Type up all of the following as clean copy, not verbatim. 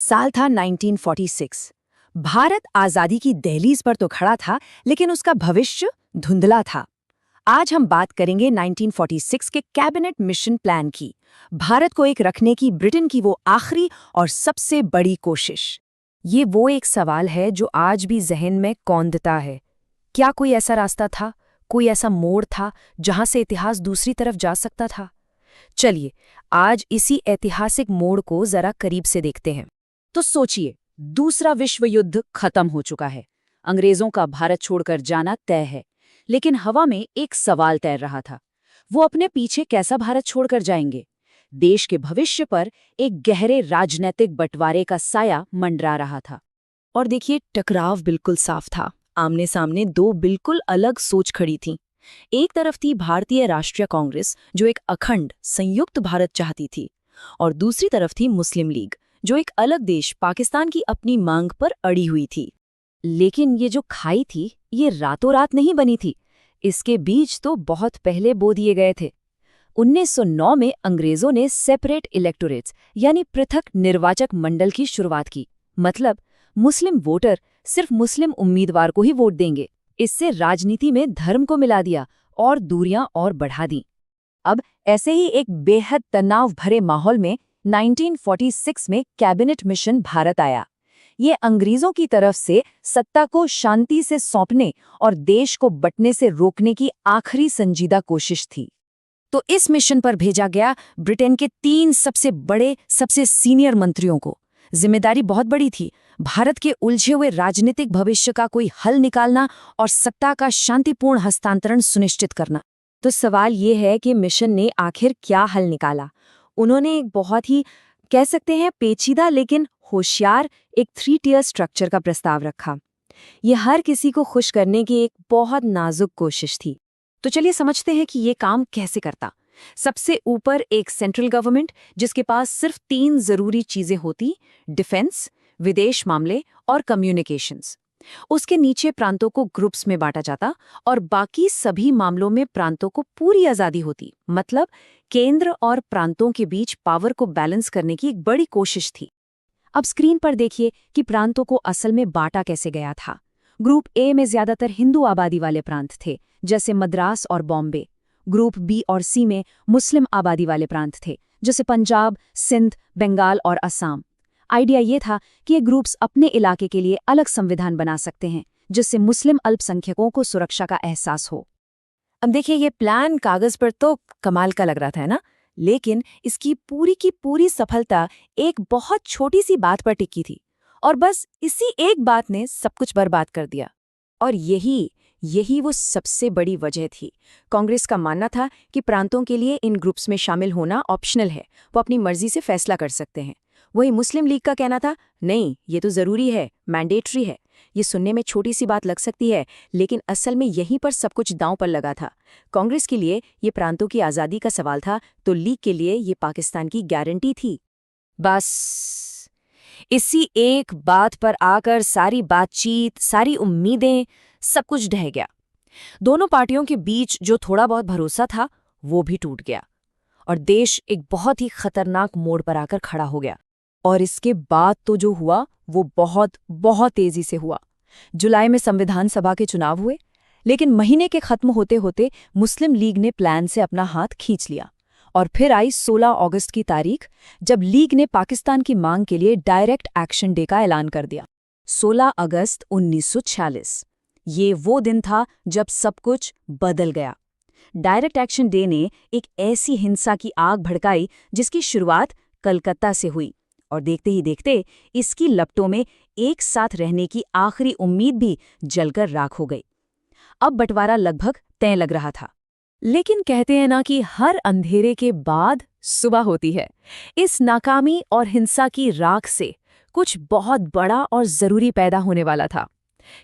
साल था 1946। भारत आजादी की दहलीज पर तो खड़ा था, लेकिन उसका भविष्य धुंधला था। आज हम बात करेंगे 1946 के कैबिनेट मिशन प्लान की, भारत को एक रखने की ब्रिटेन की वो आखिरी और सबसे बड़ी कोशिश। ये वो एक सवाल है जो आज भी जहन में कौंधता है। क्या कोई ऐसा रास्ता था, कोई ऐसा मोड़ था जहां से इतिहास दूसरी तरफ जा सकता था? चलिए, आज इसी ऐतिहासिक मोड़ को जरा करीब से देखते हैं। तो सोचिए, दूसरा विश्व युद्ध खत्म हो चुका है, अंग्रेजों का भारत छोड़कर जाना तय है, लेकिन हवा में एक सवाल तैर रहा था। वो अपने पीछे कैसा भारत छोड़कर जाएंगे? देश के भविष्य पर एक गहरे राजनीतिक बंटवारे का साया मंडरा रहा था। और देखिए, टकराव बिल्कुल साफ था। आमने सामने दो बिल्कुल अलग सोच खड़ी थी। एक तरफ थी भारतीय राष्ट्रीय कांग्रेस, जो एक अखंड संयुक्त भारत चाहती थी, और दूसरी तरफ थी मुस्लिम लीग, जो एक अलग देश पाकिस्तान की अपनी मांग पर अड़ी हुई थी। लेकिन ये जो खाई थी, ये रातों रात नहीं बनी थी। इसके बीज तो बहुत पहले बो दिए गए थे। 1909 में अंग्रेजों ने सेपरेट इलेक्टोरेट्स यानी पृथक निर्वाचक मंडल की शुरुआत की। मतलब मुस्लिम वोटर सिर्फ मुस्लिम उम्मीदवार को ही वोट देंगे। इससे राजनीति में धर्म को मिला दिया और दूरियां और बढ़ा दी। अब ऐसे ही एक बेहद तनाव भरे माहौल में 1946 में कैबिनेट मिशन भारत आया। ये अंग्रेजों की तरफ से सत्ता को शांति से सौंपने और देश को बंटने से रोकने की आखिरी संजीदा कोशिश थी। तो इस मिशन पर भेजा गया ब्रिटेन के 3 सबसे बड़े, सबसे सीनियर मंत्रियों को। जिम्मेदारी बहुत बड़ी थी, भारत के उलझे हुए राजनीतिक भविष्य का कोई हल निकालना और सत्ता का शांतिपूर्ण हस्तांतरण सुनिश्चित करना। तो सवाल ये है कि मिशन ने आखिर क्या हल निकाला। उन्होंने एक बहुत ही, कह सकते हैं, पेचीदा लेकिन होशियार एक 3 टियर स्ट्रक्चर का प्रस्ताव रखा। ये हर किसी को खुश करने की एक बहुत नाजुक कोशिश थी। तो चलिए समझते हैं कि ये काम कैसे करता। सबसे ऊपर एक सेंट्रल गवर्नमेंट, जिसके पास सिर्फ 3 जरूरी चीजें होती: डिफेंस, विदेश मामले और कम्युनिकेशंस। उसके नीचे प्रांतों को ग्रुप्स में बांटा जाता और बाकी सभी मामलों में प्रांतों को पूरी आजादी होती। मतलब केंद्र और प्रांतों के बीच पावर को बैलेंस करने की एक बड़ी कोशिश थी। अब स्क्रीन पर देखिए कि प्रांतों को असल में बांटा कैसे गया था। ग्रुप ए में ज्यादातर हिंदू आबादी वाले प्रांत थे, जैसे मद्रास और बॉम्बे। ग्रुप बी और सी में मुस्लिम आबादी वाले प्रांत थे, जैसे पंजाब, सिंध, बंगाल और असम। आइडिया ये था कि ये ग्रुप्स अपने इलाके के लिए अलग संविधान बना सकते हैं, जिससे मुस्लिम अल्पसंख्यकों को सुरक्षा का एहसास हो। अब देखिए, ये प्लान कागज पर तो कमाल का लग रहा था, है ना? लेकिन इसकी पूरी की पूरी सफलता एक बहुत छोटी सी बात पर टिकी थी, और बस इसी एक बात ने सब कुछ बर्बाद कर दिया। और यही वो सबसे बड़ी वजह थी। कांग्रेस का मानना था कि प्रांतों के लिए इन ग्रुप्स में शामिल होना ऑप्शनल है, वो अपनी मर्जी से फैसला कर सकते हैं। वही मुस्लिम लीग का कहना था, नहीं, ये तो जरूरी है, मैंडेटरी है। ये सुनने में छोटी सी बात लग सकती है, लेकिन असल में यहीं पर सब कुछ दांव पर लगा था। कांग्रेस के लिए ये प्रांतों की आज़ादी का सवाल था, तो लीग के लिए ये पाकिस्तान की गारंटी थी। बस इसी एक बात पर आकर सारी बातचीत, सारी उम्मीदें, सब कुछ ढह गया। दोनों पार्टियों के बीच जो थोड़ा बहुत भरोसा था, वो भी टूट गया, और देश एक बहुत ही खतरनाक मोड़ पर आकर खड़ा हो गया। और इसके बाद तो जो हुआ वो बहुत बहुत तेजी से हुआ। जुलाई में संविधान सभा के चुनाव हुए, लेकिन महीने के खत्म होते होते मुस्लिम लीग ने प्लान से अपना हाथ खींच लिया। और फिर आई 16 अगस्त की तारीख, जब लीग ने पाकिस्तान की मांग के लिए डायरेक्ट एक्शन डे का ऐलान कर दिया। 16 अगस्त 1946, ये वो दिन था जब सब कुछ बदल गया। डायरेक्ट एक्शन डे ने एक ऐसी हिंसा की आग भड़काई जिसकी शुरुआत कलकत्ता से हुई, और देखते ही देखते इसकी लपटों में एक साथ रहने की आखिरी उम्मीद भी जलकर राख हो गई। अब बंटवारा लगभग तय लग रहा था। लेकिन कहते हैं ना कि हर अंधेरे के बाद सुबह होती है। इस नाकामी और हिंसा की राख से कुछ बहुत बड़ा और जरूरी पैदा होने वाला था।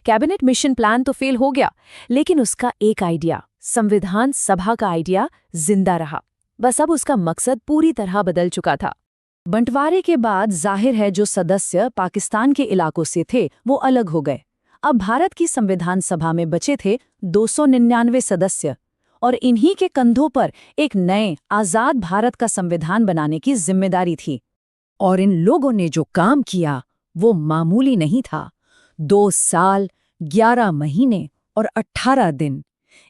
कैबिनेट मिशन प्लान तो फेल हो गया, लेकिन उसका एक आइडिया, संविधान सभा का आइडिया, जिंदा रहा। बस अब उसका मकसद पूरी तरह बदल चुका था। बंटवारे के बाद जाहिर है जो सदस्य पाकिस्तान के इलाकों से थे वो अलग हो गए। अब भारत की संविधान सभा में बचे थे 299 सदस्य, और इन्हीं के कंधों पर एक नए आजाद भारत का संविधान बनाने की जिम्मेदारी थी। और इन लोगों ने जो काम किया वो मामूली नहीं था। 2 साल, 11 महीने और 18 दिन,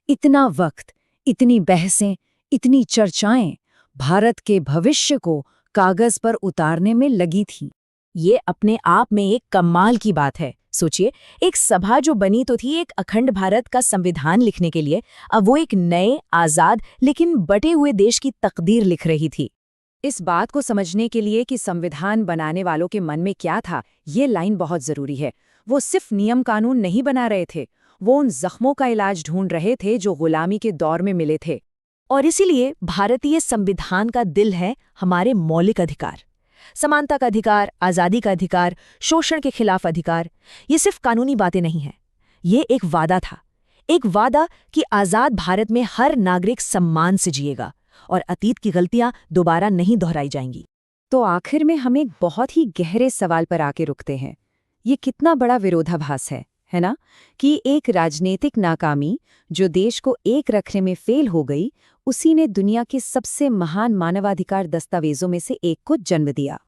इतना वक्त, इतनी बहसें, इतनी चर्चाएं भारत के भविष्य को कागज पर उतारने में लगी थीं। ये अपने आप में एक कमाल की बात है। सोचिए, एक सभा जो बनी तो थी एक अखंड भारत का संविधान लिखने के लिए, अब वो एक नए, आजाद लेकिन बटे हुए देश की तकदीर लिख रही थी। इस बात को समझने के लिए कि संविधान बनाने वालों के मन में क्या था, ये लाइन बहुत जरूरी है। वो सिर्फ नियम कानून नहीं बना रहे थे, वो उन जख्मों का इलाज ढूंढ रहे थे जो गुलामी के दौर में मिले थे। और इसीलिए भारतीय संविधान का दिल है हमारे मौलिक अधिकार। समानता का अधिकार, आज़ादी का अधिकार, शोषण के खिलाफ अधिकार। ये सिर्फ कानूनी बातें नहीं हैं, ये एक वादा था। एक वादा कि आज़ाद भारत में हर नागरिक सम्मान से जिएगा और अतीत की गलतियां दोबारा नहीं दोहराई जाएंगी। तो आखिर में हम एक बहुत ही गहरे सवाल पर आके रुकते हैं। ये कितना बड़ा विरोधाभास है ना? कि एक राजनीतिक नाकामी जो देश को एक रखने में फेल हो गई, उसी ने दुनिया के सबसे महान मानवाधिकार दस्तावेजों में से एक को जन्म दिया।